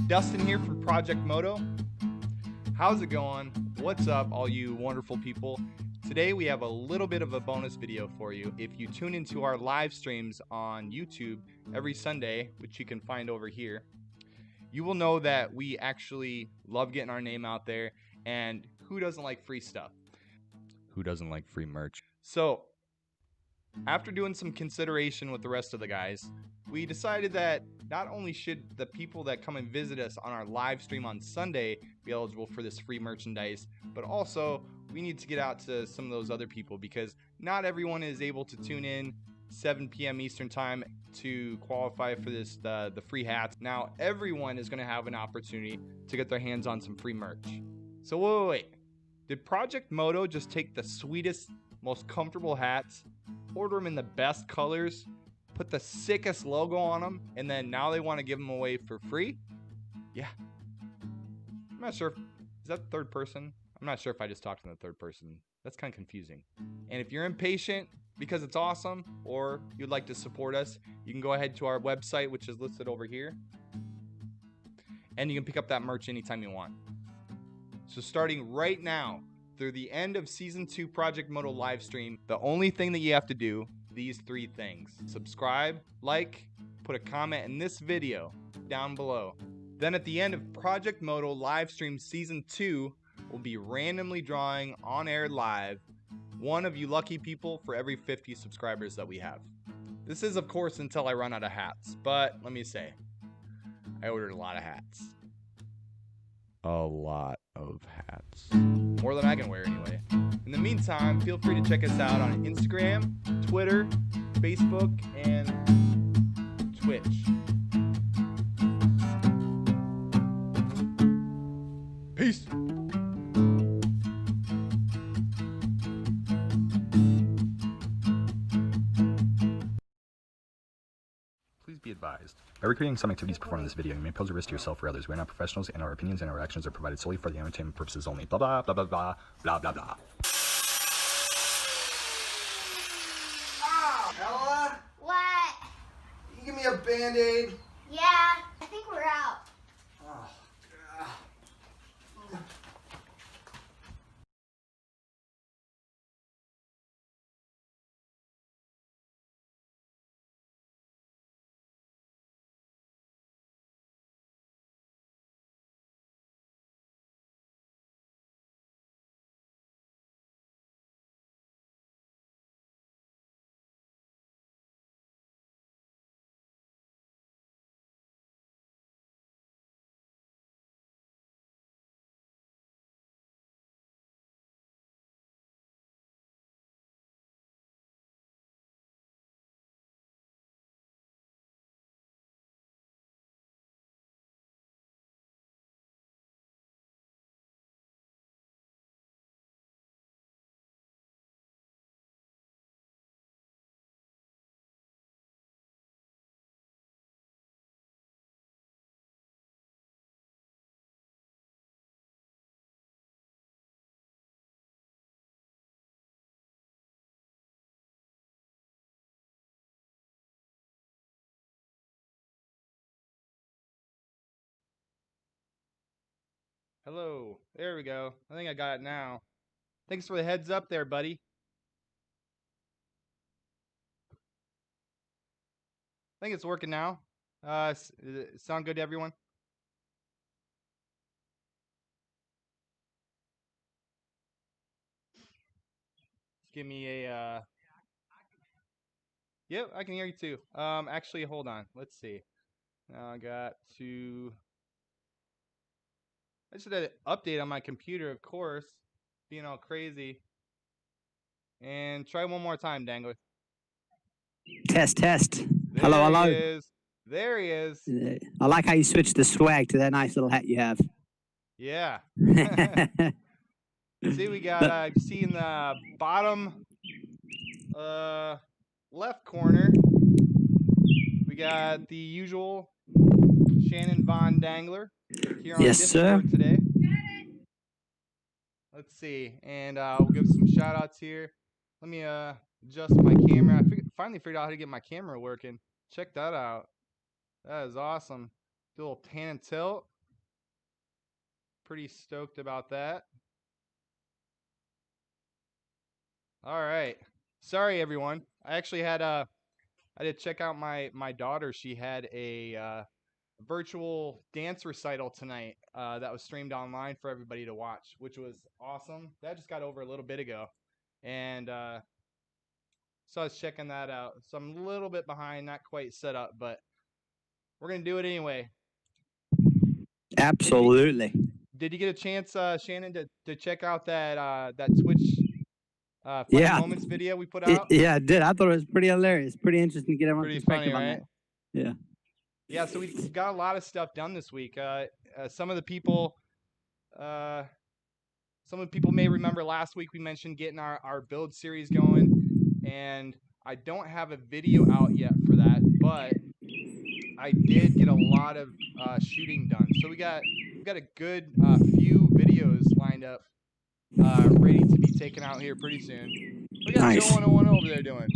Dustin here from Project Moto. How's it going? What's up, all you wonderful people? Today we have a little bit of a bonus video for you. If you tune into our live streams on YouTube every Sunday, which you can find over here, you will know that we actually love getting our name out there, and who doesn't like free stuff? Who doesn't like free merch? So, after doing some consideration with the rest of the guys, we decided that not only should the people that come and visit us on our live stream on Sunday be eligible for this free merchandise, but also we need to get out to some of those other people, because not everyone is able to tune in 7 p.m. Eastern time to qualify for this the free hats. Now everyone is going to have an opportunity to get their hands on some free merch. So wait. Did Project Moto just take the sweetest, most comfortable hats, order them in the best colors, put the sickest logo on them, and then now they want to give them away for free? Yeah. I'm not sure. Is that the third person? I'm not sure if I just talked in the third person. That's kind of confusing. And if you're impatient because it's awesome, or you'd like to support us, you can go ahead to our website, which is listed over here, and you can pick up that merch anytime you want. So starting right now through the end of Season 2 Project Moto live stream, the only thing that you have to do, these 3 things: subscribe, like, put a comment in this video down below. Then at the end of Project Moto live stream Season 2, we'll be randomly drawing on air live one of you lucky people for every 50 subscribers that we have. This is, of course, until I run out of hats, but let me say, I ordered a lot of hats. A lot of hats. More than I can wear anyway. In the meantime, feel free to check us out on Instagram, Twitter, Facebook, and Twitch. Peace. Please be advised. By recreating some activities performed in this video, you may pose a risk to yourself or others. We are not professionals, and our opinions and our actions are provided solely for the entertainment purposes only. Blah blah blah blah blah blah blah blah. Ow! Ella? What? Can you give me a Band-Aid? Yeah, I think we're out. Oh, God. Hello. There we go. I think I got it now. Thanks for the heads up there, buddy. I think it's working now. Does it sound good to everyone? Give me a Yep, I can hear you too. Actually, hold on. Let's see. Now I just had an update on my computer, of course, being all crazy. And try one more time, Dangler. Test, test. There Hello, he hello. is. There he is. I like how you switched the swag to that nice little hat you have. Yeah. See, we got, see in the bottom left corner, we got the usual Shannon Von Dangler here on Yes, Discord sir. today. Let's see, and we'll give some shout outs here. Let me adjust my camera. I finally figured out how to get my camera working. Check that out. That is awesome. Do a little pan and tilt. pretty stoked about that. All right. Sorry, everyone. I actually had I did check out my daughter. She had a virtual dance recital tonight that was streamed online for everybody to watch, which was awesome. That just got over a little bit ago, and so I was checking that out. So I'm a little bit behind, not quite set up, but we're gonna do it anyway. Absolutely. Did you get a chance, Shannon, to check out that Twitch funny Yeah. moments video we put out? Yeah, I did. I thought it was pretty hilarious. Pretty interesting to get everyone's Pretty perspective funny, on right? that. Yeah. Yeah, so we got a lot of stuff done this week. Some of the people, uh, some of the people may remember last week we mentioned getting our build series going, and I don't have a video out yet for that, but I did get a lot of shooting done. So we got a good few videos lined up, ready to be taken out here pretty soon. We got Joe Nice. 101 over there doing.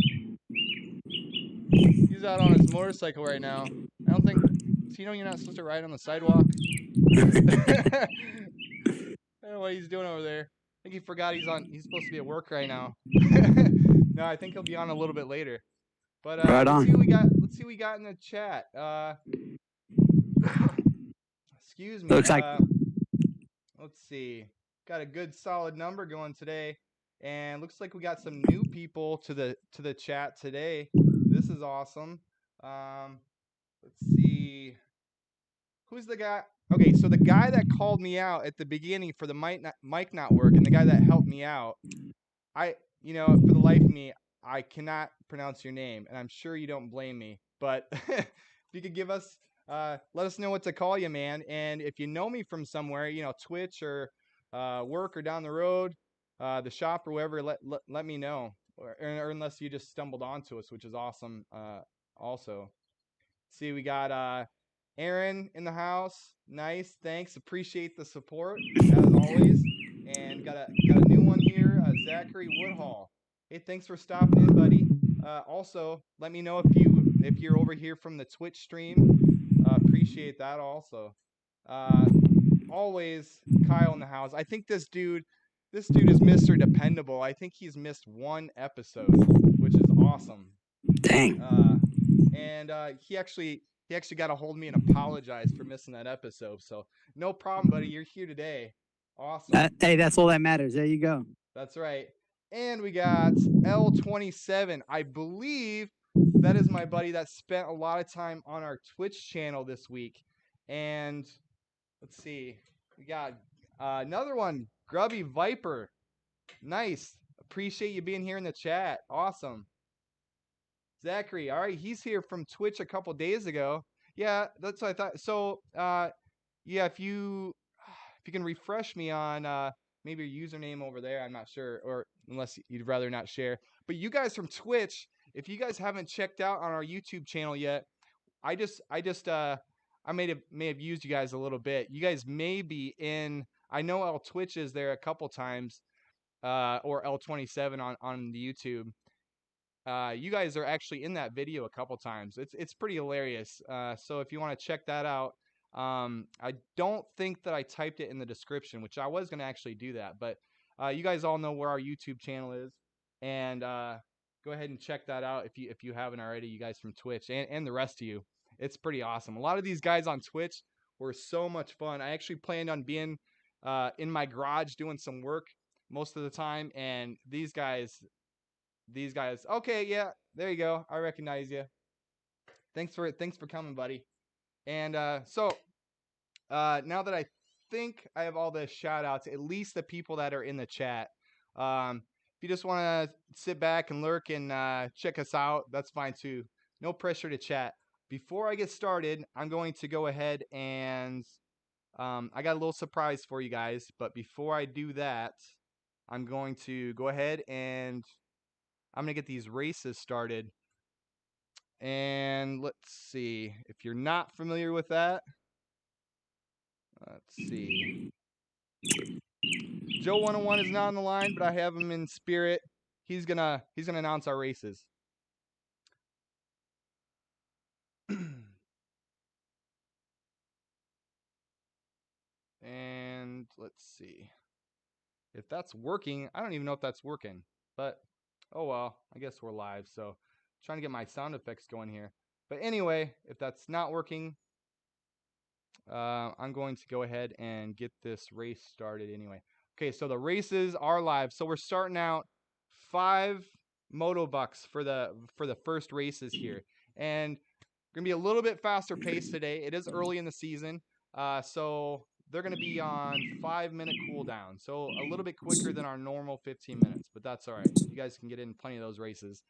He's out on his motorcycle right now. I don't think. Does he know you're not supposed to ride on the sidewalk? I don't know what he's doing over there. I think he forgot he's supposed to be at work right now. No, I think he'll be on a little bit later. But Right let's on. see what we got. Let's see what we got in the chat. Excuse me. Looks like Let's see. Got a good solid number going today, and looks like we got some new people to the chat today. This is awesome. Let's see. Who's the guy? Okay, so the guy that called me out at the beginning for the mic not working, the guy that helped me out, for the life of me, I cannot pronounce your name, and I'm sure you don't blame me. But if you could let us know what to call you, man. And if you know me from somewhere, Twitch or work or down the road, the shop or wherever, let me know. Or unless you just stumbled onto us, which is awesome. Also, see, we got Aaron in the house. Nice, thanks. Appreciate the support as always. And got a new one here, Zachary Woodhall. Hey, thanks for stopping in, buddy. Also, let me know if you're over here from the Twitch stream. Appreciate that also. Always Kyle in the house. I think this dude is Mr. Dependable. I think he's missed one episode, which is awesome. dang. And he actually got a hold of me and apologized for missing that episode. So no problem, buddy. You're here today. Awesome. Hey, that's all that matters. There you go. That's right. And we got L27. I believe that is my buddy that spent a lot of time on our Twitch channel this week. And let's see. We got another one, Grubby Viper. Nice. Appreciate you being here in the chat. Awesome. Zachary, all right, he's here from Twitch a couple days ago. Yeah, that's what I thought. So, yeah, if you can refresh me on maybe your username over there, I'm not sure, or unless you'd rather not share. But you guys from Twitch, if you guys haven't checked out on our YouTube channel yet, I may have used you guys a little bit. You guys may be in. I know L Twitch is there a couple times, or L27 on the YouTube. You guys are actually in that video a couple times. It's pretty hilarious. So if you want to check that out, I don't think that I typed it in the description, which I was going to actually do that. But you guys all know where our YouTube channel is, and go ahead and check that out if you haven't already. You guys from Twitch and the rest of you, it's pretty awesome. A lot of these guys on Twitch were so much fun. I actually planned on being in my garage doing some work most of the time, and these guys. Okay, yeah, there you go. I recognize you. Thanks for coming, buddy. And now that I think I have all the shout outs, at least the people that are in the chat. If you just want to sit back and lurk and check us out, that's fine too. No pressure to chat. Before I get started, I'm going to go ahead and I got a little surprise for you guys. But before I do that, I'm going to go ahead and I'm going to get these races started. And let's see. If you're not familiar with that, let's see. Joe 101 is not on the line, but I have him in spirit. He's gonna announce our races. And let's see if that's working. I don't even know if that's working, but oh well, I guess we're live. So trying to get my sound effects going here. But anyway, if that's not working, I'm going to go ahead and get this race started anyway. Okay, so the races are live. So we're starting out 5 Moto bucks for the first races here, and gonna be a little bit faster pace today. It is early in the season, so they're gonna be on 5-minute cooldown, so a little bit quicker than our normal 15 minutes. But that's all right. You guys can get in plenty of those races.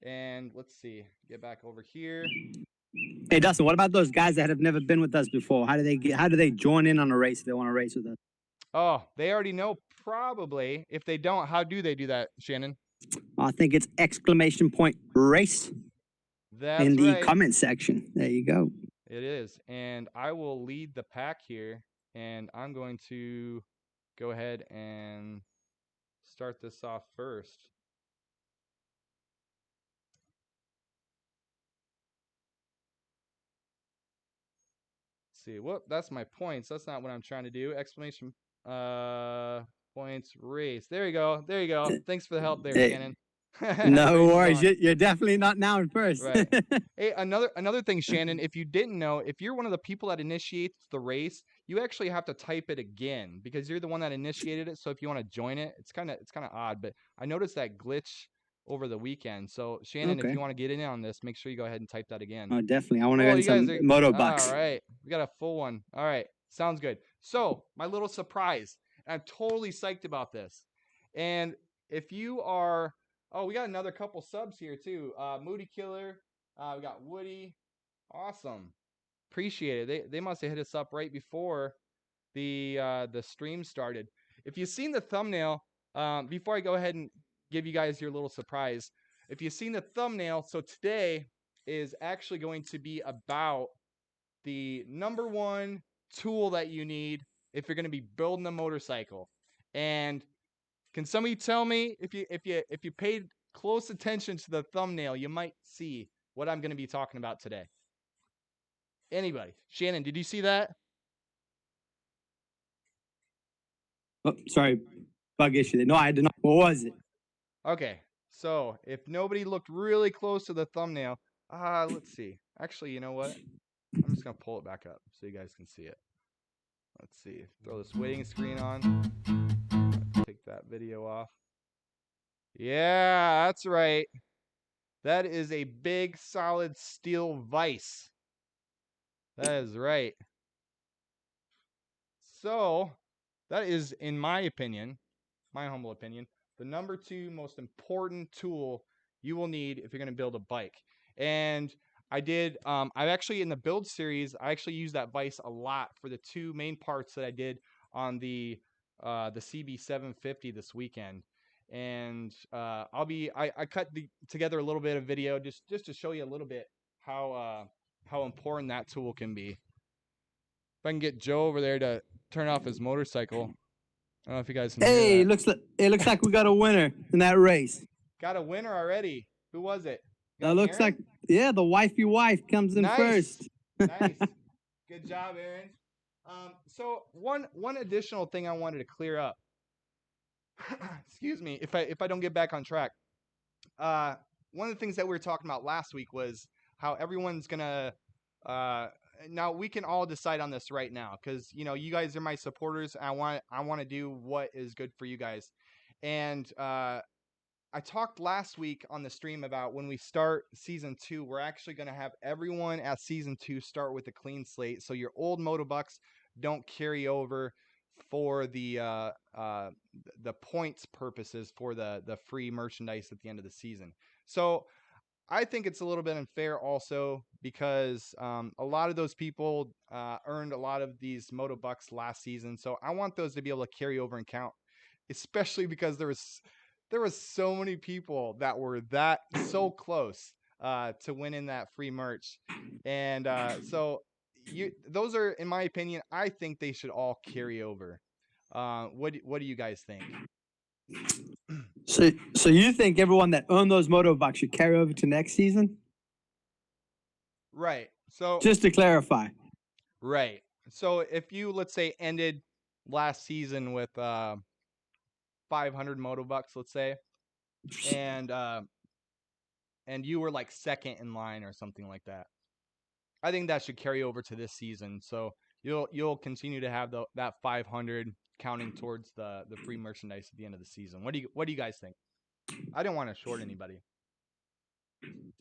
And let's see, get back over here. Hey, Dustin, what about those guys that have never been with us before? How do they join in on a race if they want to race with us? Oh, they already know probably. If they don't, how do they do that, Shannon? I think it's !race That's in the right. comment section. There you go. It is. And I will lead the pack here, and I'm going to go ahead and start this off first. Let's see. Whoop, that's my points. That's not what I'm trying to do. Exclamation points race. There you go. There you go. Thanks for the help there, Hey, Shannon. no Race is worries. on. You're definitely not now in first. Right. Hey, another thing, Shannon, if you didn't know, if you're one of the people that initiates the race, you actually have to type it again because you're the one that initiated it. So if you want to join it, it's kind of odd, but I noticed that glitch over the weekend. So Shannon, if Okay. you want to get in on this, make sure you go ahead and type that again. Oh, definitely. I want to Oh, get you guys some are Moto all bucks. right. We got a full one. All right. Sounds good. So my little surprise. I'm totally psyched about this. And if you are, oh, we got another couple subs here too. Moody Killer. We got Woody. Awesome. Appreciate it. They must have hit us up right before the stream started. If you've seen the thumbnail, before I go ahead and give you guys your little surprise, if you've seen the thumbnail, so today is actually going to be about the number one tool that you need if you're going to be building a motorcycle. And can somebody tell me if you paid close attention to the thumbnail, you might see what I'm going to be talking about today. Anybody? Shannon, did you see that? Oh, sorry. Bug issue. No, I did not. What was it? Okay. So, if nobody looked really close to the thumbnail, let's see. Actually, you know what? I'm just going to pull it back up so you guys can see it. Let's see. Throw this waiting screen on. Take that video off. Yeah, that's right. That is a big solid steel vise. That is right. So, that is, in my opinion, my humble opinion, the number 2 most important tool you will need if you're going to build a bike. And I've actually, in the build series, I actually used that vise a lot for the 2 main parts that I did on the CB750 this weekend. And I cut together a little bit of video just to show you a little bit how important that tool can be. If I can get Joe over there to turn off his motorcycle. I don't know if you guys can hear Hey, that. it looks like we got a winner in that race. Got a winner already. Who was it? That looks like, yeah, the wifey wife comes in first. Nice. Good job, Aaron. So one additional thing I wanted to clear up. Excuse me, if I don't get back on track. One of the things that we were talking about last week was how everyone's gonna. Now we can all decide on this right now because you know you guys are my supporters. I want to do what is good for you guys, and I talked last week on the stream about when we start season 2, we're actually going to have everyone at season 2 start with a clean slate. So your old Motobucks don't carry over for the points purposes for the free merchandise at the end of the season. So I think it's a little bit unfair also because a lot of those people earned a lot of these Motobucks last season. So I want those to be able to carry over and count, especially because there was so many people that were so close to winning that free merch. And so those are, in my opinion, I think they should all carry over. What do you guys think? So you think everyone that owned those Motobucks should carry over to next season? Right. So just to clarify. Right. So if you, let's say, ended last season with 500 Moto bucks, let's say, and you were like second in line or something like that. I think that should carry over to this season. So you'll continue to have that 500 counting towards the free merchandise at the end of the season. What do you guys think? I don't want to short anybody.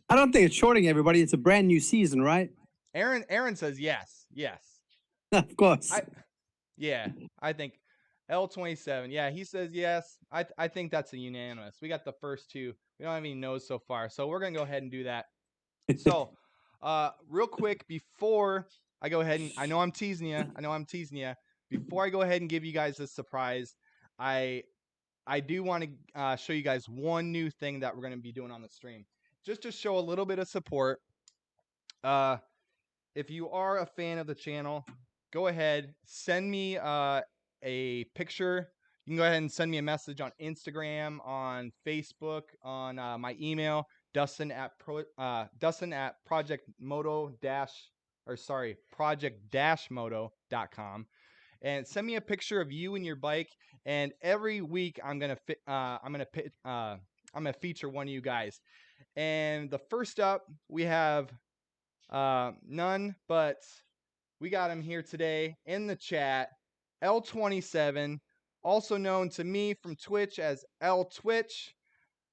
I don't think it's shorting everybody. It's a brand new season, right? Aaron says yes. Of course. I think L27. Yeah, he says yes. I think that's a unanimous. We got the first two. We don't have any no's so far, so we're gonna go ahead and do that. So, real quick before I go ahead and I know I'm teasing you. Before I go ahead and give you guys this surprise, I do want to show you guys one new thing that we're gonna be doing on the stream, just to show a little bit of support. If you are a fan of the channel, go ahead, send me a picture. You can go ahead and send me a message on Instagram, on Facebook, on my email, Dustin at project-moto.com, and send me a picture of you and your bike. And every week I'm gonna feature one of you guys. And the first up we have none but we got him here today in the chat. L27, also known to me from Twitch as L Twitch.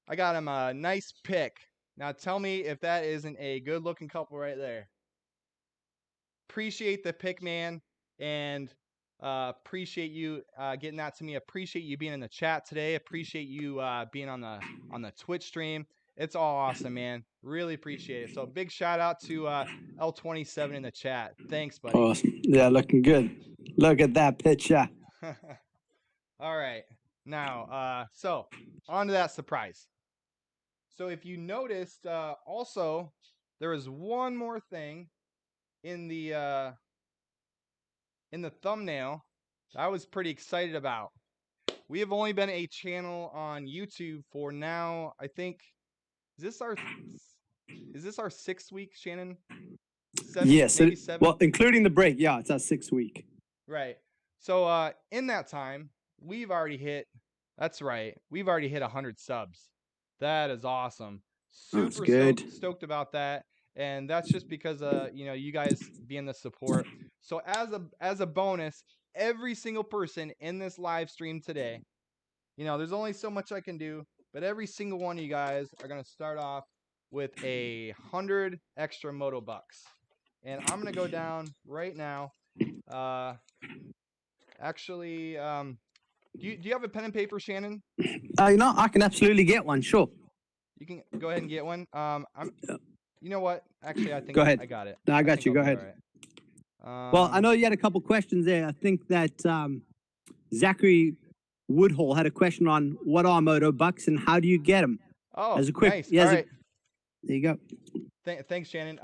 I got him a nice pick. Now tell me if that isn't a good looking couple right there. Appreciate the pick, man, and appreciate you getting that to me. Appreciate you being in the chat today. Appreciate you being on the Twitch stream. It's all awesome, man. Really appreciate it. So big shout out to L27 in the chat. Thanks, buddy. Awesome. Yeah, looking good. Look at that picture. All right. Now, so on to that surprise. So if you noticed, also there was one more thing in the thumbnail that I was pretty excited about. We have only been a channel on YouTube for now, I think, is this our 6th week, Shannon? Yes. Maybe 7? Well, including the break. Yeah, it's our 6th week. Right. So in that time, we've already hit 100 subs. That is awesome. That's Super good. stoked about that. And that's just because you guys being the support. So as a bonus, every single person in this live stream today, there's only so much I can do, but every single one of you guys are gonna start off with 100 extra Moto bucks. And I'm gonna go down right now. Actually, do you have a pen and paper, Shannon? I can absolutely get one. Sure. You can go ahead and get one. You know what? Actually, I think Go ahead. I got it. No, I got you. Go ahead. Right. Well, I know you had a couple questions there. I think that Zachary Woodhall had a question on what are Moto bucks and how do you get them? Oh, as a quick, nice. All right. There you go. Thanks, Shannon.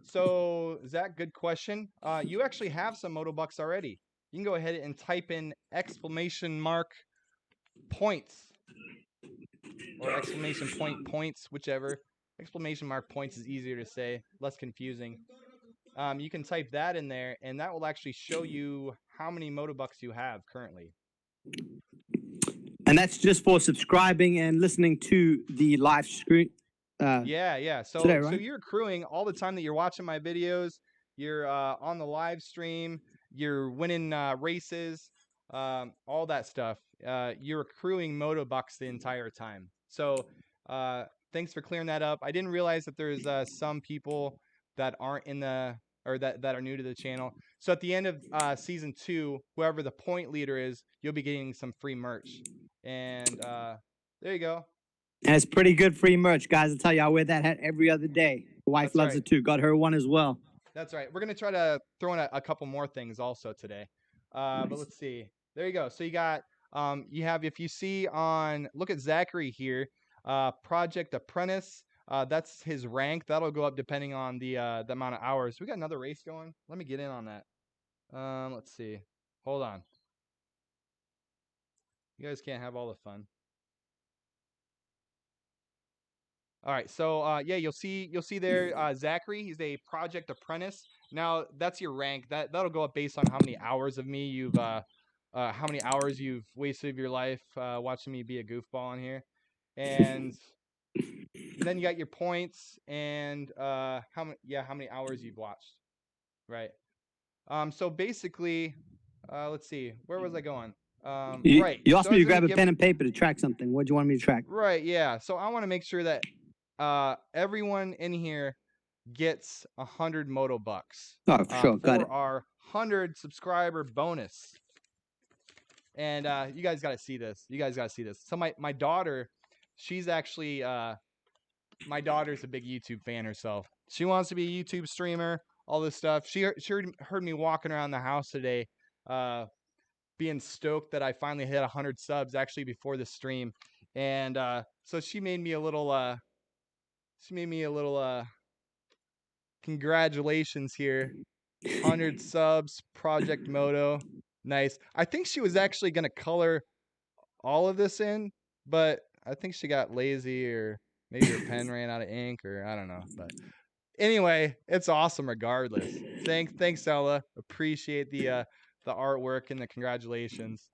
So Zach, good question. You actually have some Moto bucks already. You can go ahead and type in !points or !points, whichever. !points is easier to say, less confusing. You can type that in there, and that will actually show you how many Moto bucks you have currently. And that's just for subscribing and listening to the live stream. Yeah. So today, right? So you're accruing all the time that you're watching my videos. You're on the live stream. You're winning races. All that stuff. You're accruing Moto bucks the entire time. So thanks for clearing that up. I didn't realize that there's some people that aren't in the or that are new to the channel. So at the end of season 2, whoever the point leader is, you'll be getting some free merch. And there you go. And it's pretty good free merch, guys. I tell you, I wear that hat every other day. The wife loves it too. Got her one as well. That's right. We're gonna try to throw in a couple more things also today. Nice. But let's see. There you go. So you got you have, if you see look at Zachary here, Project Apprentice. That's his rank. That'll go up depending on the amount of hours. We got another race going. Let me get in on that. Let's see. Hold on. You guys can't have all the fun. All right, so yeah, you'll see there Zachary. He's a Project Apprentice. Now that's your rank. That'll go up based on how many hours of me how many hours you've wasted of your life watching me be a goofball in here, and then you got your points and how many hours you've watched, right? So basically, let's see, where was I going? Right. You So asked I me was to gonna grab a give pen and paper to track something. What do you want me to track? right, yeah. So I want to make sure that everyone in here gets 100 Moto bucks Oh, for sure. Got for it. our 100 subscriber bonus. And you guys got to see this. You guys got to see this. So my daughter, she's actually my daughter's a big YouTube fan herself. She wants to be a YouTube streamer, all this stuff. She heard me walking around the house today, being stoked that I finally hit 100 subs actually before the stream, and so she made me a little congratulations here, 100 subs, Project Moto, nice. I think she was actually gonna color all of this in, but I think she got lazy or maybe her pen ran out of ink or I don't know. But anyway, it's awesome regardless. Thanks Ella. Appreciate the artwork and the congratulations.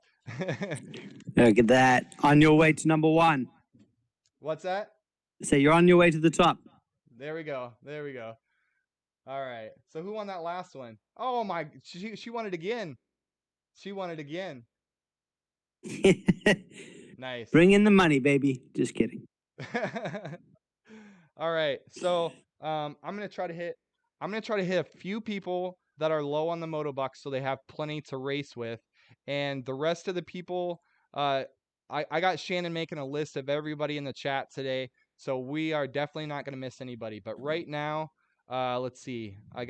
Look at that. On your way to number one. What's that? Say you're on your way to the top. There we go. There we go. All right. So who won that last one? Oh my, she won it again. She won it again. Nice. Bring in the money, baby. Just kidding. All right. So I'm gonna try to hit a few people that are low on the motobucks so they have plenty to race with. And the rest of the people, I got Shannon making a list of everybody in the chat today. So we are definitely not gonna miss anybody. But right now, let's see. I'm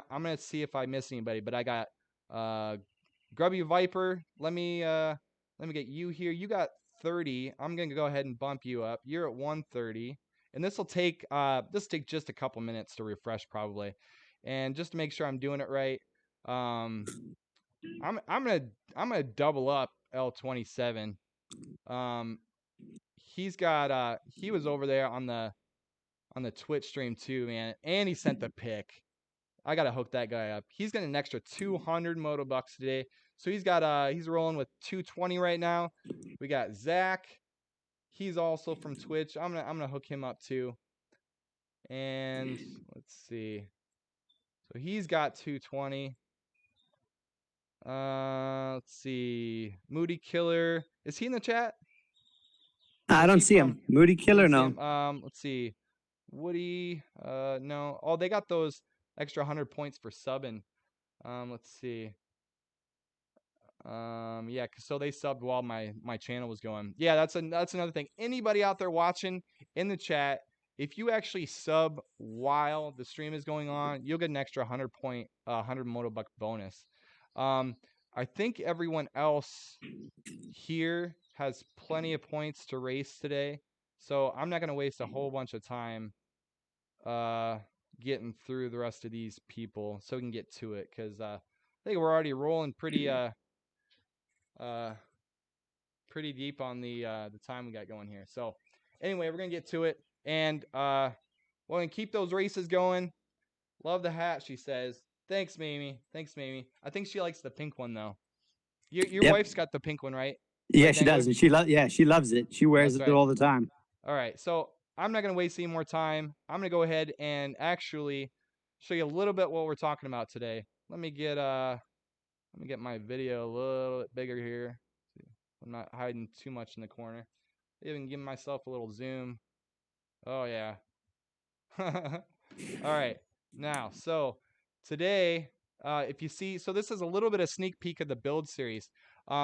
gonna see if I miss anybody, but I got Grubby Viper. Let me get you here. You got 30. I'm gonna go ahead and bump you up. You're at 130. And this will take just a couple minutes to refresh probably. And just to make sure I'm doing it right, um, I'm gonna double up L27. Um, he was over there on the Twitch stream too, man, and he sent the pic. I gotta hook that guy up. He's getting an extra 200 moto bucks today. So he's rolling with 220 right now. We got Zach. He's also from Twitch. I'm gonna hook him up too. And let's see. So he's got 220. Let's see. Moody Killer. Is he in the chat? I Is don't he see him. from Moody you Killer, don't see no. him? Let's see. Woody, no. Oh, they got those extra 100 points for subbing. Let's see. Yeah, so they subbed while my channel was going. Yeah, that's another thing. Anybody out there watching in the chat, if you actually sub while the stream is going on, you'll get an extra 100 motobuck bonus. I think everyone else here has plenty of points to race today, so I'm not gonna waste a whole bunch of time getting through the rest of these people so we can get to it because I think we're already rolling uh pretty deep on the time we got going here. So anyway, we're gonna get to it, and we're gonna keep those races going. Love the hat, she says. Thanks, Mamie. Thanks, Mamie. I think she likes the pink one though. Your Yep. wife's got the pink one, right? Yeah, Right, she Dangler? does. And she loves it. She wears That's it right. all the time. All right, so I'm not gonna waste any more time. I'm gonna go ahead and actually show you a little bit what we're talking about today. Let me get my video a little bit bigger here. I'm not hiding too much in the corner. Even give myself a little zoom. Oh yeah. All right. Now, so today, if you see, so this is a little bit of sneak peek of the build series.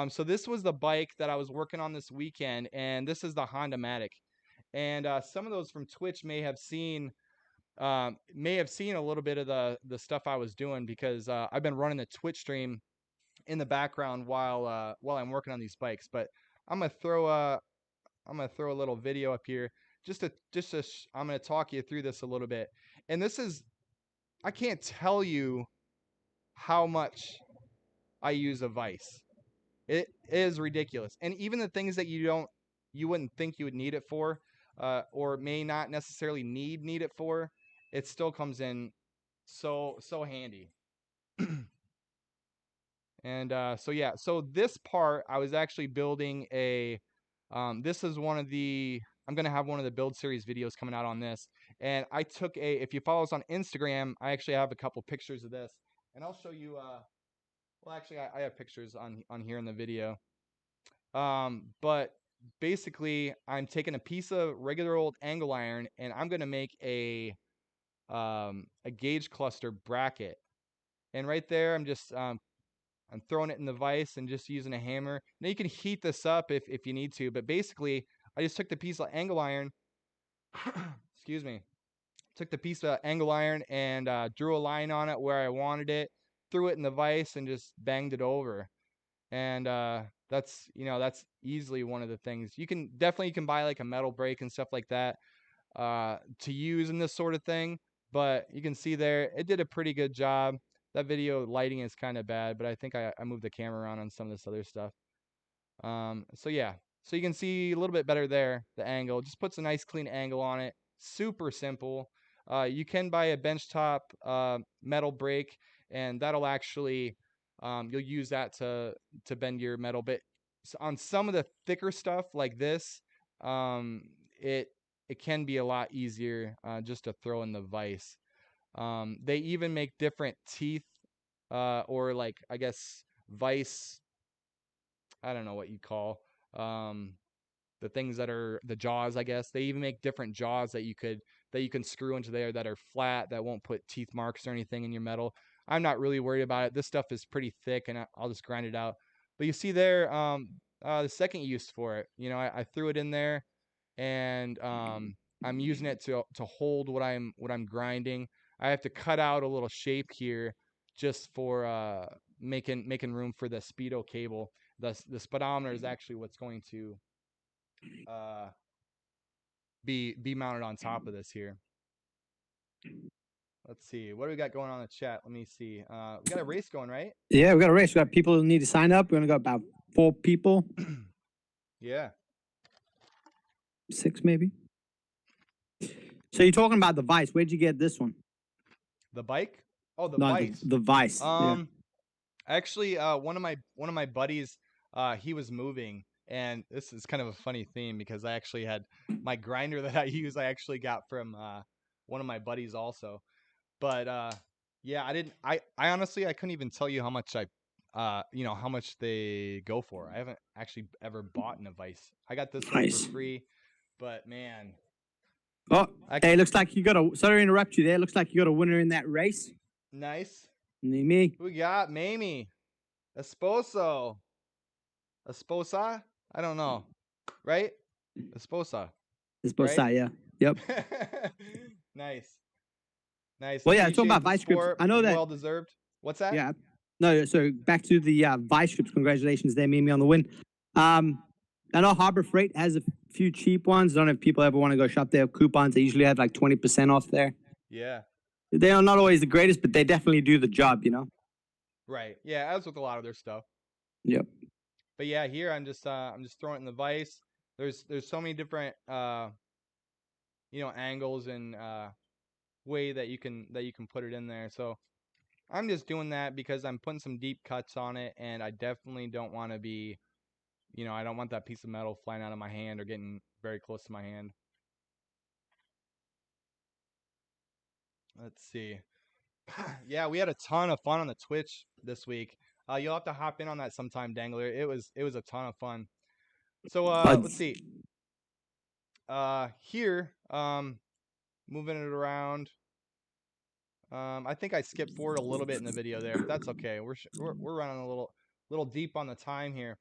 So this was the bike that I was working on this weekend, and this is the Honda Matic. And some of those from Twitch may have seen a little bit of the stuff I was doing because I've been running the Twitch stream in the background while I'm working on these bikes. But I'm gonna throw a little video up here I'm gonna talk you through this a little bit. And this is I can't tell you how much I use a vise. It is ridiculous. And even the things that you wouldn't think you would need it for, or may not necessarily need it for, it still comes in so handy. And so yeah, so this part I was actually building a. This is one of the. I'm gonna have one of the build series videos coming out on this, and I took a. If you follow us on Instagram, I actually have a couple pictures of this, and I'll show you. Well, actually, I have pictures on here in the video. But basically, I'm taking a piece of regular old angle iron, and I'm gonna make a gauge cluster bracket. And right there, I'm throwing it in the vise and just using a hammer. Now you can heat this up if you need to, but basically, I just took the piece of angle iron. Excuse me. Took the piece of angle iron and drew a line on it where I wanted it, threw it in the vise, and just banged it over. And that's easily one of the things you can buy like a metal brake and stuff like that to use in this sort of thing. But you can see there, it did a pretty good job. That video lighting is kind of bad, but I think I moved the camera around on some of this other stuff. So yeah, so you can see a little bit better there, the angle. Just puts a nice clean angle on it. Super simple. You can buy a benchtop metal brake, and that'll actually you'll use that to bend your metal. But on some of the thicker stuff like this, um, it it can be a lot easier just to throw in the vise. They even make different teeth or like I guess vise. I don't know what you call um, the things that are the jaws. I guess they even make different jaws that you can screw into there that are flat that won't put teeth marks or anything in your metal. I'm not really worried about it. This stuff is pretty thick, and I'll just grind it out. But you see there, the second use for it. I threw it in there and I'm using it to hold what I'm grinding. I have to cut out a little shape here just for making room for the speedo cable. The speedometer is actually what's going to uh, be mounted on top of this here. Let's see. What do we got going on in the chat? Let me see. We got a race going, right? Yeah, we got a race. We got people who need to sign up. We're gonna go about 4 people, Yeah. 6 maybe. So you're talking about the Vice. Where'd you get this one? The bike? Oh, the No, Vice. the Vice. Yeah. Actually, one of my buddies, he was moving, and this is kind of a funny theme because I actually had my grinder that I use. I actually got from one of my buddies also. But yeah, I didn't. I honestly I couldn't even tell you how much how much they go for. I haven't actually ever bought an Vice. I got this one for Nice. free, but man, Oh, I hey, looks like you got a. Sorry to interrupt you there. Looks like you got a winner in that race. nice. Me. Who we got? Mamie, Esposo, Esposa. I don't know, right? Esposa, It's both right? sides, yeah. Yep. Nice, nice. Well, yeah, talking Appreciate about the Vice scripts. support. I know that. Well deserved. What's that? Yeah. No, so back to the Vice scripts. Congratulations there, Mimi, on the win. I know Harbor Freight has a few cheap ones. I don't know if people ever want to go shop there. Coupons, they usually have like 20% off there. Yeah. They are not always the greatest, but they definitely do the job, you know? Right. Yeah, as with a lot of their stuff. Yep. But yeah, here I'm just throwing it in the vise. There's so many different angles and way that you can put it in there. So I'm just doing that because I'm putting some deep cuts on it, and I definitely don't want to be, I don't want that piece of metal flying out of my hand or getting very close to my hand. Let's see. Yeah, we had a ton of fun on the Twitch this week. You'll have to hop in on that sometime, Dangler. It was a ton of fun. So let's see. Here, moving it around. I think I skipped forward a little bit in the video there, but that's okay. We're running a little deep on the time here.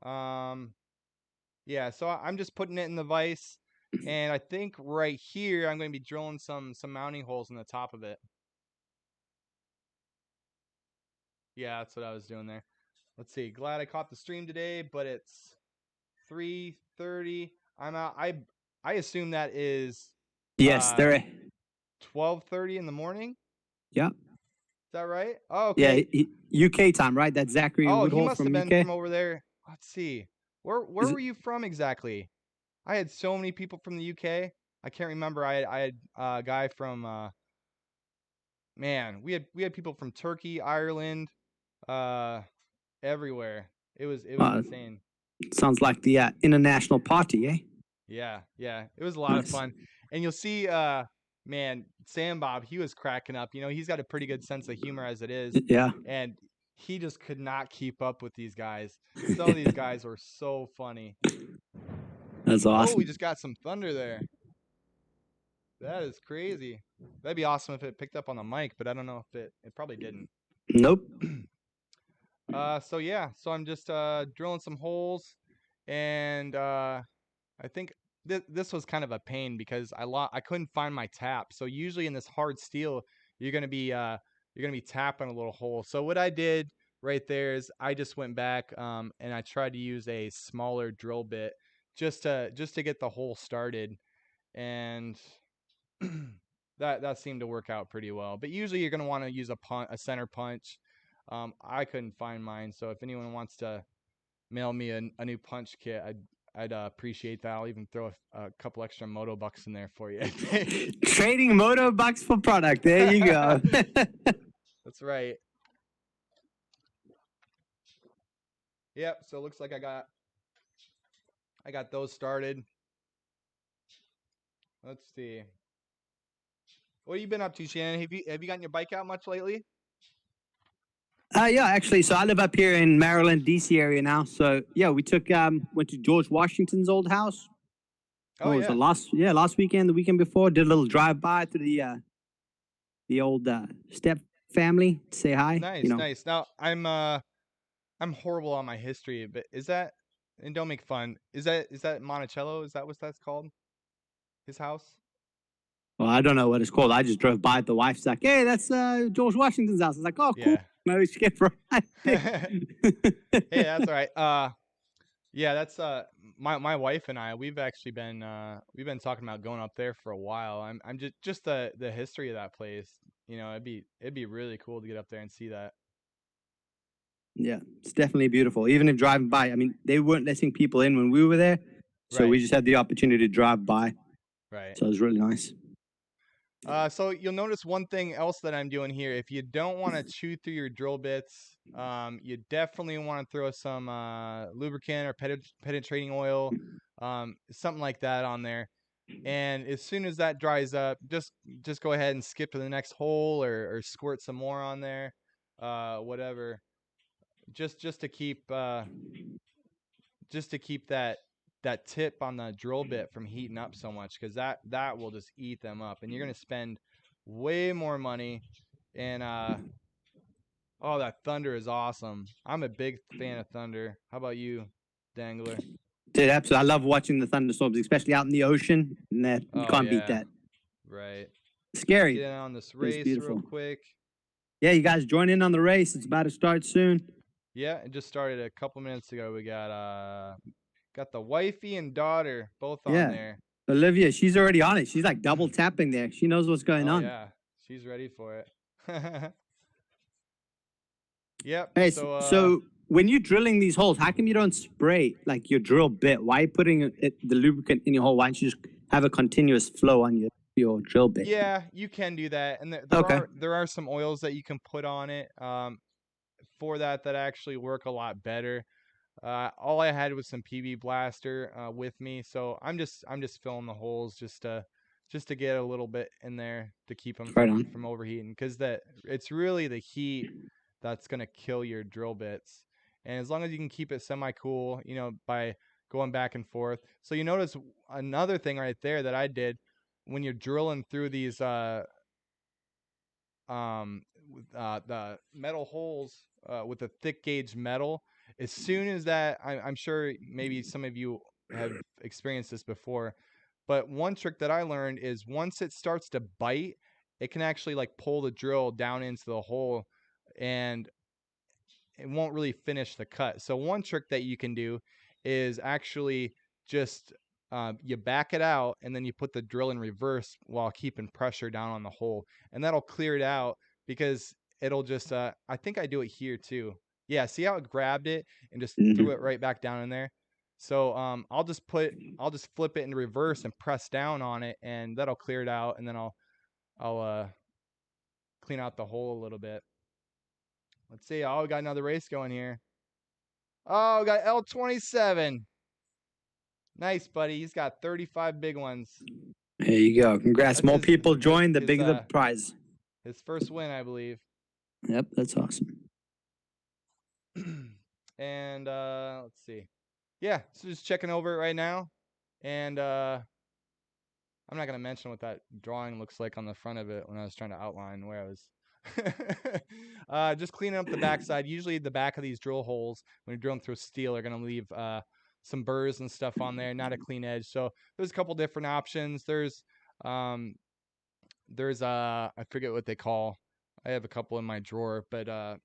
Yeah, so I'm just putting it in the vise, and I think right here I'm going to be drilling some mounting holes in the top of it. Yeah, that's what I was doing there. Let's see. Glad I caught the stream today, but it's 3:30. I'm out. I assume that is Yes, they're. 12:30 in the morning. Yeah. Is that right? Oh, okay. Yeah, UK time, right? That's Zachary Oh, he Woodhull must have from been UK. from over there. Let's see. Where were you from exactly? I had so many people from the UK. I can't remember. I had a guy from man, we had people from Turkey, Ireland, everywhere. It was Uh, insane. Sounds like the international party, eh? Yeah, it was a lot of Nice. fun. And you'll see, man, Sam Bob, he was cracking up. He's got a pretty good sense of humor as it is, Yeah. and he just could not keep up with these guys. Some of these guys were so funny. That's Oh, we awesome. just got some thunder there. That is crazy. That'd be awesome if it picked up on the mic, but I don't know if it probably didn't. Nope. So yeah, so I'm just drilling some holes, and I think this was kind of a pain because I couldn't find my tap. So usually in this hard steel, you're gonna be tapping a little hole. So what I did right there is I just went back and I tried to use a smaller drill bit just to get the hole started, and that seemed to work out pretty well. But usually you're gonna want to use a center punch. I couldn't find mine, so if anyone wants to mail me a new punch kit, I'd appreciate that. I'll even throw a couple extra Moto bucks in there for you. Trading Moto bucks for product. There you go. That's right. Yep. So it looks like I got those started. Let's see. What have you been up to, Shannon? Have you gotten your bike out much lately? Yeah, actually, so I live up here in Maryland, DC area now. So yeah, we went to George Washington's old house. Oh What was yeah. the last weekend, the weekend before? Did a little drive by to the old step family to say hi. Nice, nice. Now I'm horrible on my history, but is that, and don't make fun. Is that Monticello? Is that what that's called? His house? Well, I don't know what it's called. I just drove by it. The wife's like, "Hey, that's George Washington's house." I was like, "Oh, cool." Yeah. No, we skip right. Hey, that's all right. Yeah, that's my wife and I. We've been talking about going up there for a while. I'm just the history of that place. It'd be really cool to get up there and see that. Yeah, it's definitely beautiful. Even if driving by, I mean, they weren't letting people in when we were there, so we Right, just had the opportunity to drive by. right. So it was really nice. So you'll notice one thing else that I'm doing here. If you don't want to chew through your drill bits, you definitely want to throw some lubricant or penetrating oil, something like that on there. And as soon as that dries up, just go ahead and skip to the next hole or squirt some more on there, whatever. Just to keep that tip on the drill bit from heating up so much, because that will just eat them up, and you're gonna spend way more money. And oh, that thunder is awesome. I'm a big fan of thunder. How about you, Dangler? Dude, absolutely. I love watching the thunderstorms, especially out in the ocean. And that you Oh can't beat yeah, that. right. Let's Scary, get in on this but it's race real beautiful. quick. Yeah, you guys join in on the race. It's about to start soon. Yeah, it just started a couple minutes ago. We got the wifey and daughter both on Yeah, there. Olivia, she's already on it. She's like double tapping there. She knows what's going Oh on. yeah, she's ready for it. Yep. Hey, So so when you're drilling these holes, how come you don't spray like your drill bit? Why are you putting the lubricant in your hole? Why don't you just have a continuous flow on your drill bit? yeah, you can do that, and Okay. there are some oils that you can put on it for that actually work a lot better. All I had was some PB Blaster with me, so I'm just filling the holes just to get a little bit in there to keep them Right from on. overheating, because it's really the heat that's gonna kill your drill bits. And as long as you can keep it semi-cool, by going back and forth. So you notice another thing right there that I did when you're drilling through these the metal holes with the thick gauge metal. As soon as that, I'm sure maybe some of you have experienced this before, but one trick that I learned is once it starts to bite, it can actually like pull the drill down into the hole, and it won't really finish the cut. So one trick that you can do is actually just you back it out and then you put the drill in reverse while keeping pressure down on the hole, and that'll clear it out, because it'll just I think I do it here too. Yeah, see how it grabbed it and just threw it Hmm. right back down in there. So I'll just flip it in reverse and press down on it, and that'll clear it out, and then I'll clean out the hole a little bit. Let's see. Oh, we got another race going here. Oh, got L27. Nice, buddy. He's got 35 big ones. There you go. Congrats. That's More people join, the his, bigger the prize. His first win, I believe. Yep, that's awesome. And let's see. Yeah, so just checking over it right now. And I'm not gonna mention what that drawing looks like on the front of it when I was trying to outline where I was. Just cleaning up the backside. Usually the back of these drill holes, when you're drilling through steel, are gonna leave some burrs and stuff on there, not a clean edge. So there's a couple different options. There's I forget what they call. I have a couple in my drawer, but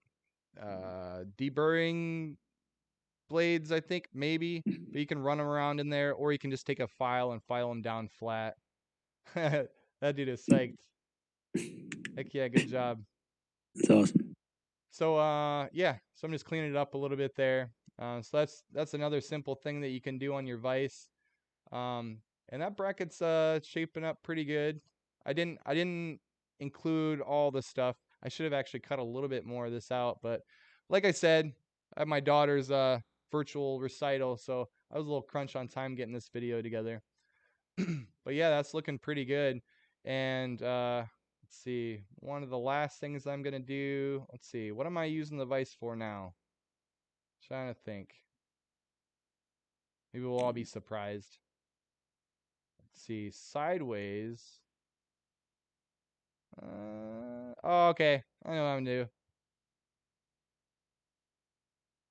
deburring blades, I think, maybe. But you can run them around in there, or you can just take a file and file them down flat. That dude is psyched. Heck yeah, good job. That's awesome. So yeah, so I'm just cleaning it up a little bit there. So that's another simple thing that you can do on your vise. And that bracket's shaping up pretty good. I didn't include all the stuff. I should have actually cut a little bit more of this out, but like I said, I have my daughter's virtual recital, so I was a little crunch on time getting this video together. But yeah, that's looking pretty good. And let's see, one of the last things I'm gonna do. Let's see, what am I using the vise for now? Trying to think. Maybe we'll all be surprised. Let's see, sideways. Oh, okay. I know what I'm gonna do.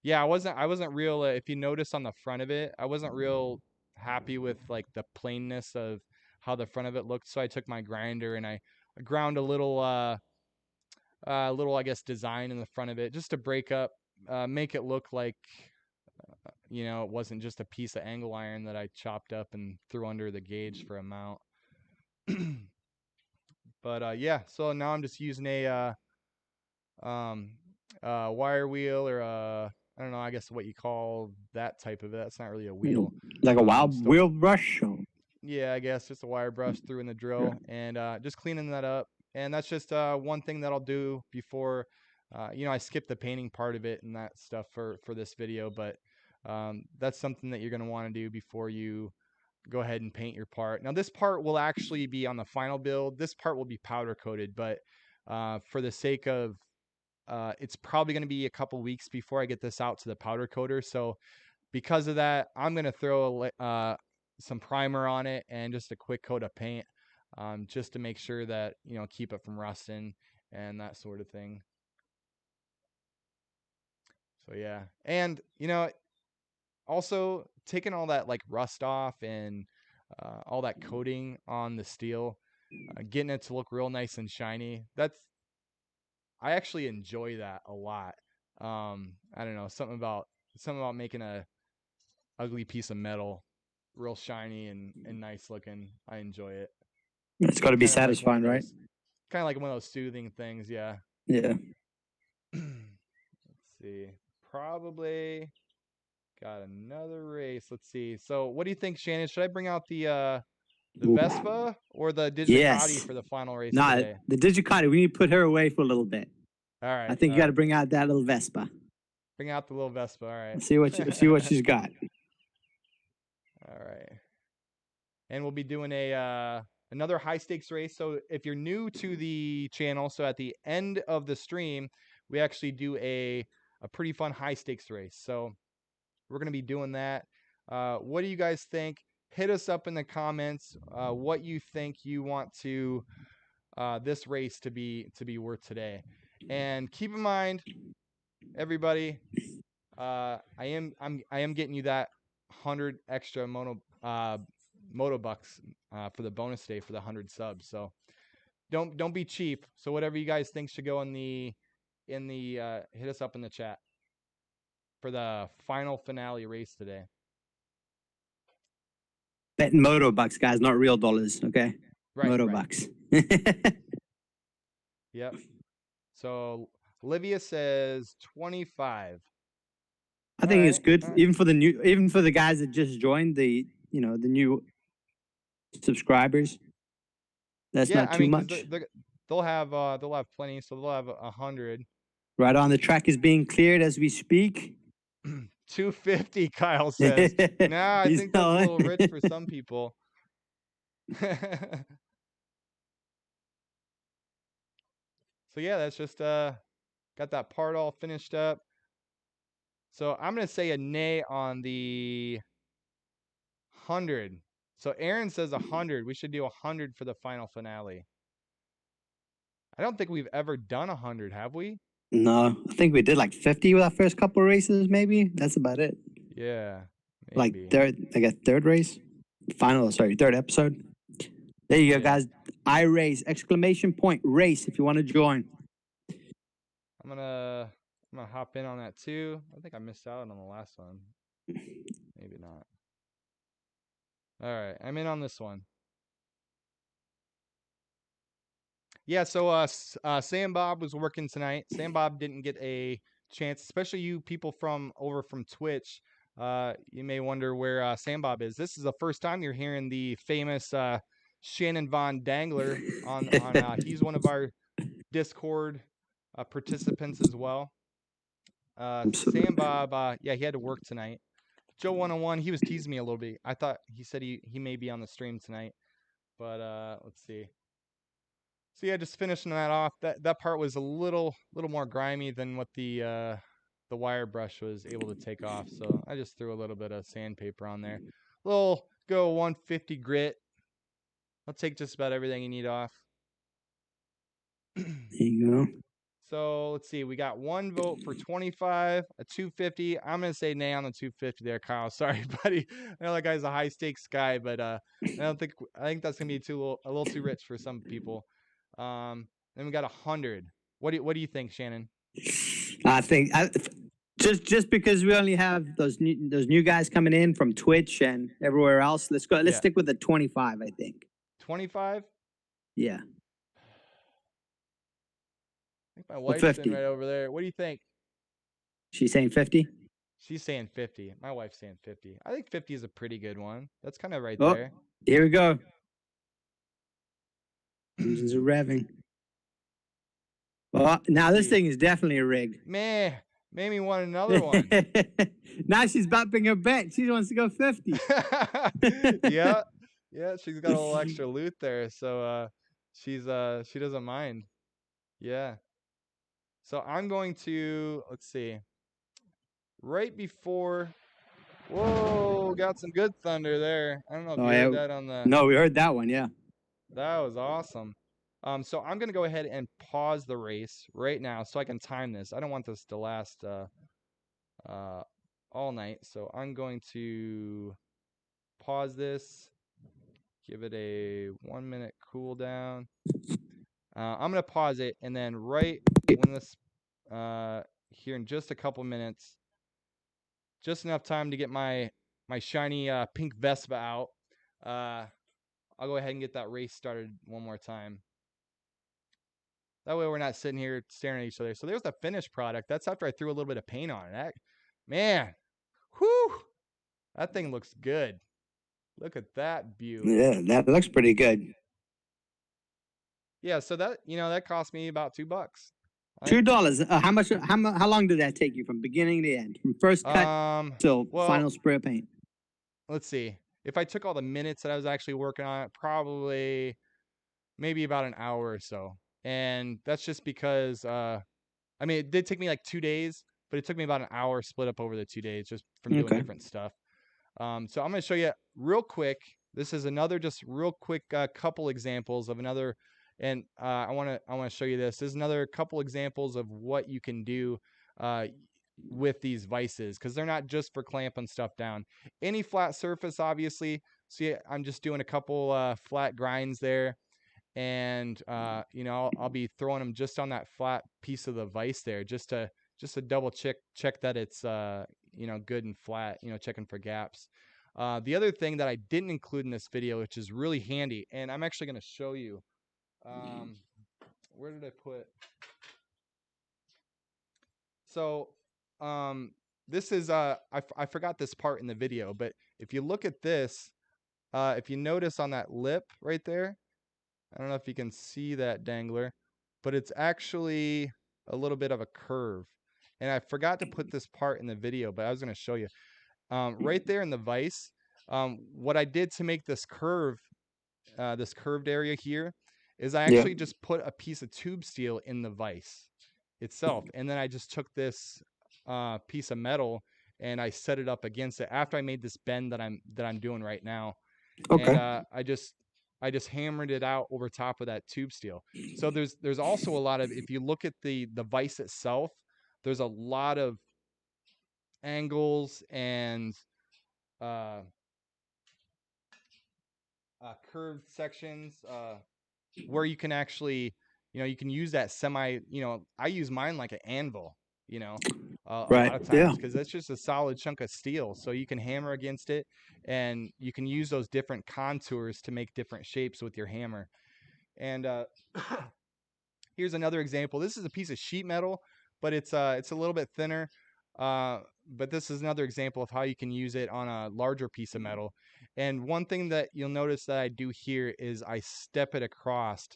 Yeah, I wasn't real. If you notice on the front of it, I wasn't real happy with like the plainness of how the front of it looked. So I took my grinder and I ground a little, I guess, design in the front of it just to break up, make it look like, it wasn't just a piece of angle iron that I chopped up and threw under the gauge for a mount. But yeah, so now I'm just using a wire wheel or I don't know, I guess what you call that type of it. That's not really a wheel. Like a wild wheel brush? Yeah, I guess just a wire brush through in the drill and just cleaning that up. And that's just one thing that I'll do before, I skipped the painting part of it and that stuff for this video, but that's something that you're going to want to do before you go ahead and paint your part. Now this part will actually be on the final build. This part will be powder coated, but for the sake of it's probably going to be a couple weeks before I get this out to the powder coater. So because of that, I'm going to throw some primer on it and just a quick coat of paint, just to make sure that, keep it from rusting and that sort of thing. So yeah. And, also taking all that like rust off and all that coating on the steel, getting it to look real nice and shiny. I actually enjoy that a lot. I don't know, something about making a ugly piece of metal real shiny and nice looking. I enjoy it. It's got to be satisfying, right? Kind of like one of those soothing things, yeah. Yeah. Let's see. Probably got another race. Let's see. So what do you think, Shannon? Should I bring out the Vespa or the Digicati for the final race today? The Digicati. We need to put her away for a little bit. All right. I think you got to bring out that little Vespa. Bring out the little Vespa. All right. See what she's got. All right. And we'll be doing another high stakes race. So if you're new to the channel, so at the end of the stream, we actually do a pretty fun high stakes race. So we're going to be doing that. What do you guys think? Hit us up in the comments what you think you want to this race to be worth today. And keep in mind, everybody, I am getting you that 100 extra Moto bucks for the bonus day for the 100 subs. So don't be cheap. So whatever you guys think should go in the hit us up in the chat for the final finale race today. Betting Moto bucks, guys, not real dollars, okay? Right. Moto bucks. Yep. So Olivia says 25. I think it's good, even for the guys that just joined, the new subscribers. That's not too much. They'll have plenty, so they'll have 100. Right on. The track is being cleared as we speak. 250, Kyle says. Nah, I He's think that's a little rich for some people. So yeah, that's just got that part all finished up. So I'm gonna say a nay on the 100. So Aaron says 100. We should do 100 for the final finale. I don't think we've ever done 100, have we? No, I think we did like 50 with our first couple races, maybe. That's about it. Yeah, Like maybe. third race, third episode. There you go, Yeah. guys. I race exclamation point race if you want to join. I'm gonna hop in on that too. I think I missed out on the last one. Maybe not. All right, I'm in on this one. Yeah, so Sam Bob was working tonight. Sam Bob didn't get a chance, especially you people from Twitch. You may wonder where Sam Bob is. This is the first time you're hearing the famous Shannon Von Dangler on he's one of our Discord participants as well. Sam Bob, yeah, he had to work tonight. Joe 101, he was teasing me a little bit. I thought he said he may be on the stream tonight, but let's see. So yeah, just finishing that off. That part was a little more grimy than what the wire brush was able to take off. So I just threw a little bit of sandpaper on there. Little go 150 grit. I'll take just about everything you need off. There you go. So let's see. We got one vote for 25, a 250. I'm gonna say nay on the 250 there, Kyle. Sorry, buddy. I know that guy's a high stakes guy, but I think that's gonna be a little too rich for some people. Then we got 100. What do you think, Shannon? I think just because we only have those new guys coming in from Twitch and everywhere else, let's go. Let's Yeah. stick with the 25. I think. 25? Yeah. I think my Or wife's 50. sitting right over there. What do you think? She's saying 50. She's saying 50. My wife's saying 50. I think 50 is a pretty good one. That's kind of right Oh, there. here we go. Engines are revving. Well, now this thing is definitely a rig. Man, made me want another one. Now she's bumping her bet. She wants to go 50. Yeah. Yeah, she's got a little extra loot there, so she doesn't mind. Yeah. So I'm going to, let's see. Right before, whoa, got some good thunder there. I don't know if you heard that on the. No, we heard that one. Yeah. That was awesome. So I'm gonna go ahead and pause the race right now so I can time this. I don't want this to last all night, so I'm going to pause this, give it a 1 minute cooldown. I'm gonna pause it, and then right when this here in just a couple minutes, just enough time to get my shiny pink Vespa out. I'll go ahead and get that race started one more time. That way we're not sitting here staring at each other. So there's the finished product. That's after I threw a little bit of paint on it. Man, whew, that thing looks good. Look at that beauty. Yeah, that looks pretty good. Yeah, so that cost me about $2. $2. How much? How long did that take you from beginning to end, from first cut till final spray of paint? Let's see. If I took all the minutes that I was actually working on it, probably maybe about an hour or so. And that's just because I mean, it did take me like 2 days, but it took me about an hour split up over the 2 days just from doing different stuff. So I'm going to show you real quick. This is another just real quick couple examples of another, and I want to show you this. This is another couple examples of what you can do with these vices, because they're not just for clamping stuff down. Any flat surface, obviously. See, I'm just doing a couple flat grinds there. And I'll be throwing them just on that flat piece of the vise there, just to double check that it's good and flat, checking for gaps. The other thing that I didn't include in this video, which is really handy, and I'm actually going to show you, where did I put? So this is I forgot this part in the video, but if you look at this, if you notice on that lip right there, I don't know if you can see that dangler, but it's actually a little bit of a curve. And I forgot to put this part in the video, but I was going to show you. Right there in the vise, what I did to make this curve, this curved area here, is I Yeah. actually just put a piece of tube steel in the vise itself, and then I just took this piece of metal and I set it up against it after I made this bend that I'm doing right now, and Okay. I just hammered it out over top of that tube steel. So there's also a lot of, if you look at the vise itself, there's a lot of angles and uh, curved sections where you can actually, you can use that semi, I use mine like an anvil, you know, a Right. lot of Yeah. times because that's just a solid chunk of steel. So you can hammer against it and you can use those different contours to make different shapes with your hammer. And here's another example. This is a piece of sheet metal, but it's a little bit thinner. But this is another example of how you can use it on a larger piece of metal. And one thing that you'll notice that I do here is I step it across.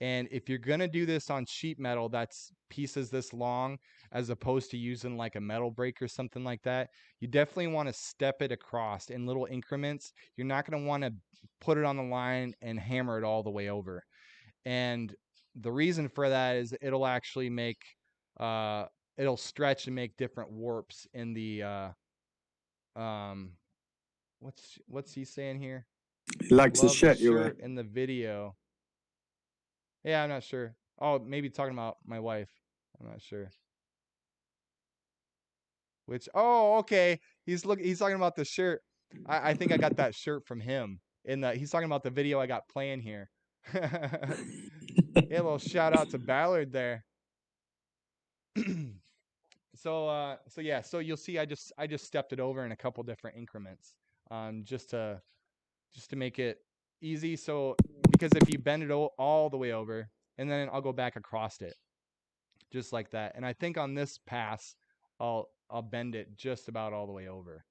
And if you're gonna do this on sheet metal that's pieces this long, as opposed to using like a metal brake or something like that, you definitely want to step it across in little increments. You're not gonna want to put it on the line and hammer it all the way over. And the reason for that is it'll actually make it'll stretch and make different warps in the um what's he saying here? He likes the Love the shirt you wear. shirt in the video. Yeah, I'm not sure. Oh, maybe talking about my wife. I'm not sure. Which, oh, okay. He's talking about the shirt. I think I got that shirt from him. He's talking about the video I got playing here. Yeah, a little shout out to Ballard there. So yeah, so you'll see I just stepped it over in a couple different increments, just to make it easy. So because if you bend it all the way over, and then I'll go back across it, just like that. And I think on this pass, I'll bend it just about all the way over.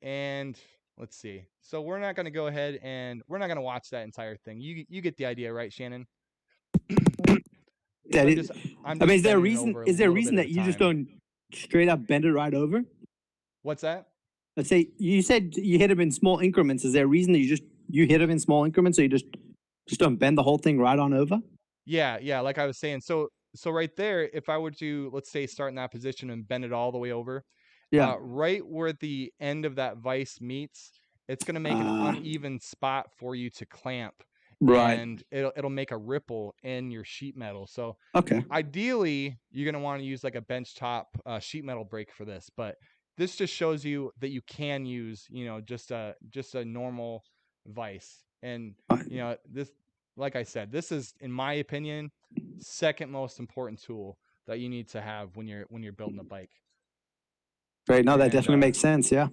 And let's see. So we're not gonna go ahead and we're not gonna watch that entire thing. You get the idea, right, Shannon? That So is, I'm I mean, just bending it over a is there a little bit reason at that a you just time. don't straight up bend it right over? What's that? Let's say you said you hit them in small increments. Is there a reason that you hit them in small increments, so you just don't bend the whole thing right on over? Yeah, like I was saying. So right there, if I were to, let's say, start in that position and bend it all the way over, Yeah. right where the end of that vise meets, it's going to make an uneven spot for you to clamp, Right. and it'll make a ripple in your sheet metal. So Okay. ideally, you're going to want to use like a benchtop sheet metal brake for this, but this just shows you that you can use, just a normal vise. And this, like I said, this is, in my opinion, second most important tool that you need to have when you're building a bike. Great. No, that And definitely makes sense. Yeah.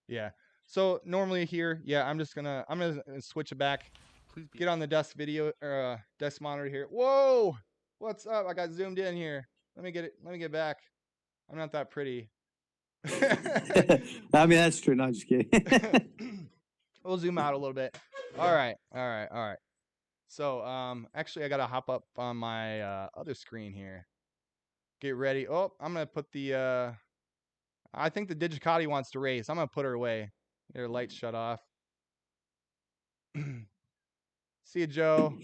yeah. So normally here, yeah, I'm gonna switch it back. Get on the desk video or desk monitor here. Whoa! What's up? I got zoomed in here. Let me get back. I'm not that pretty. I mean, that's true. No, just kidding. We'll zoom out a little bit. All right. So actually I gotta hop up on my other screen here. Get ready. Oh, I'm gonna put the I think the Digicati wants to race. I'm gonna put her away. Get her lights shut off. See ya, Joe.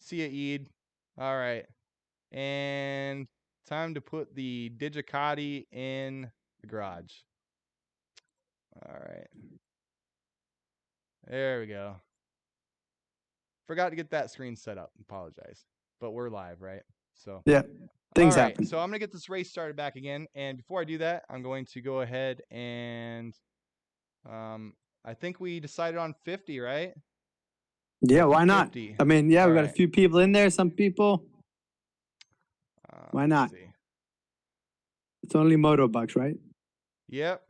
See ya, Eid. All right. And time to put the Digicati in the garage. All right. There we go. Forgot to get that screen set up. Apologize. But we're live, right? So Yeah. Things all right. happen. So I'm gonna get this race started back again. And before I do that, I'm going to go ahead and I think we decided on 50, right? Yeah. Why not? 50. I mean, yeah, All we got a right. few people in there. Some people. Why Let's not? see. It's only Moto bucks, right? Yep.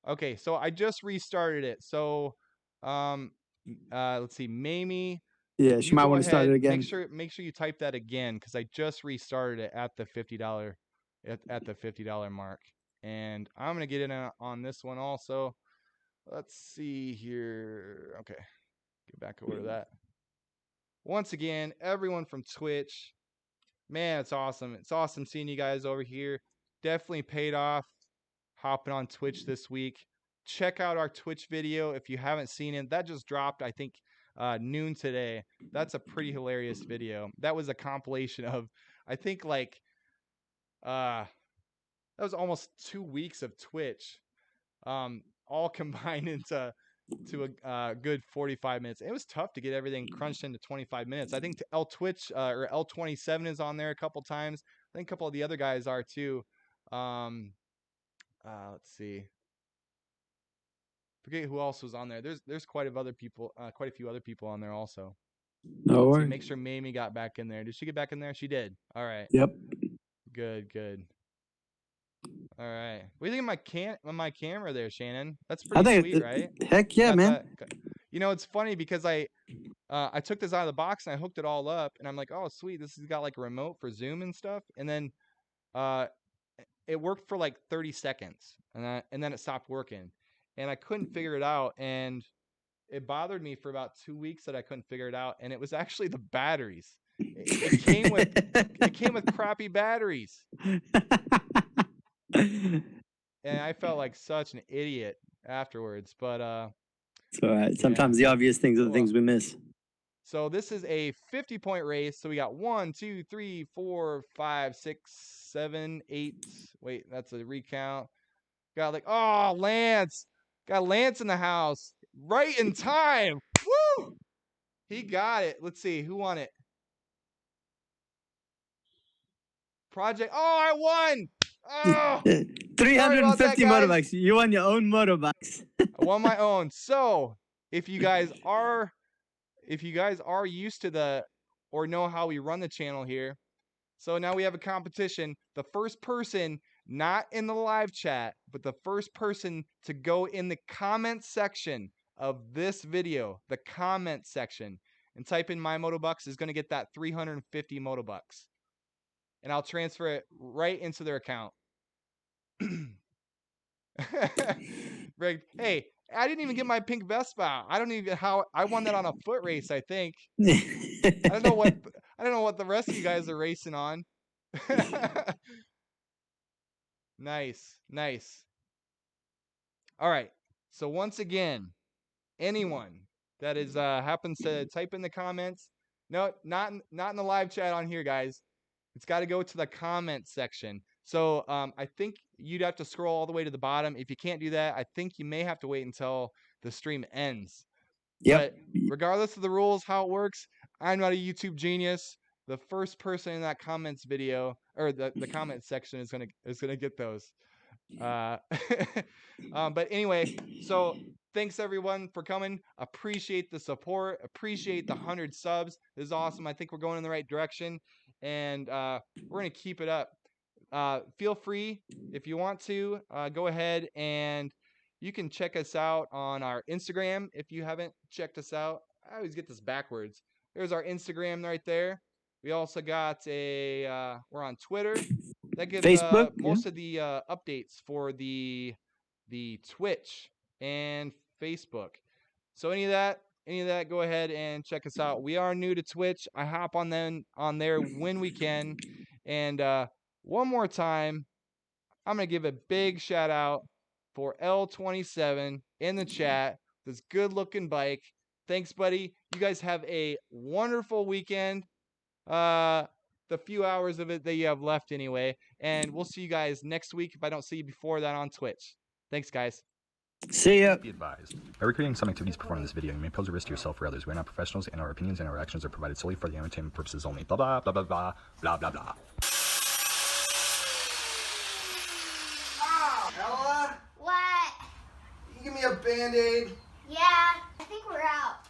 Okay, so I just restarted it. So let's see, Mamie, Yeah. She you might go want to start ahead. it again. Make sure you type that again because I just restarted it at the $50 at the $50 mark. And I'm gonna get in on this one also. Let's see here. Okay, get back over to that. Once again, everyone from Twitch, man, it's awesome. It's awesome seeing you guys over here. definitely paid off hopping on Twitch this week. Check out our Twitch video if you haven't seen it. That just dropped, I think, noon today. That's a pretty hilarious video. That was a compilation of, I think, like, that was almost 2 weeks of Twitch, all combined into a good 45 minutes. It was tough to get everything crunched into 25 minutes. I think L Twitch or L27 is on there a couple times. I think a couple of the other guys are too. Let's see. Forget who else was on there. There's quite a few other people on there also. No Let's see, worries. make sure Mamie got back in there. Did she get back in there? She did. All right. Yep. Good. All right. What do you think of my camera there, Shannon? That's I pretty think sweet, right? Heck yeah, Got man. that- You know, it's funny because I took this out of the box and I hooked it all up, and I'm like, oh sweet, this has got like a remote for Zoom and stuff, and then it worked for like 30 seconds, and then it stopped working, and I couldn't figure it out, and it bothered me for about 2 weeks that I couldn't figure it out, and it was actually the batteries. It came with crappy batteries, and I felt like such an idiot afterwards. But It's all right. yeah. Sometimes the obvious things are the Well, things we miss. so this is a 50-point race. So we got 1, 2, 3, 4, 5, 6, 7, 8. Wait, that's a recount. Got like, oh, Lance. Got Lance in the house. Right in time. Woo! He got it. Let's see. Who won it? Project. Oh, I won. Oh, sorry about that, 350 guys. motorbikes. You won your own motorbikes. I won my own. So if you guys are used to or know how we run the channel here, so now we have a competition. The first person, not in the live chat, but the first person to go in the comment section of this video, the comment section, and type in my Motobucks is going to get that 350 Motobucks. And I'll transfer it right into their account. Greg, hey, I didn't even get my pink Vespa. I won that on a foot race, I think. I don't know what the rest of you guys are racing on. Nice. All right. So once again, anyone that is happens to type in the comments, no, not in the live chat on here, guys. It's got to go to the comment section. So I think you'd have to scroll all the way to the bottom. If you can't do that, I think you may have to wait until the stream ends. Yep. But regardless of the rules, how it works, I'm not a YouTube genius. The first person in that comments video or the comment section is gonna get those. But anyway, so thanks everyone for coming. Appreciate the support. Appreciate the 100 subs. This is awesome. I think we're going in the right direction, and we're gonna keep it up. Feel free if you want to go ahead and you can check us out on our Instagram if you haven't checked us out. I always get this backwards. There's our Instagram right there. We also got we're on Twitter. That gives Facebook, most of the updates for the Twitch and Facebook. So any of that, go ahead and check us out. We are new to Twitch. I hop on there when we can. And one more time, I'm gonna give a big shout out for L27 in the chat. This good looking bike. Thanks, buddy. You guys have a wonderful weekend. The few hours of it that you have left anyway. And we'll see you guys next week if I don't see you before that on Twitch. Thanks, guys. See ya. Be advised. By recreating some activities performed in this video, you may pose a risk to yourself or others. We are not professionals, and our opinions and our actions are provided solely for the entertainment purposes only. Blah, blah, blah, blah, blah, blah, blah, blah. Ella, What? you give me a Band-Aid? Yeah, I think we're out.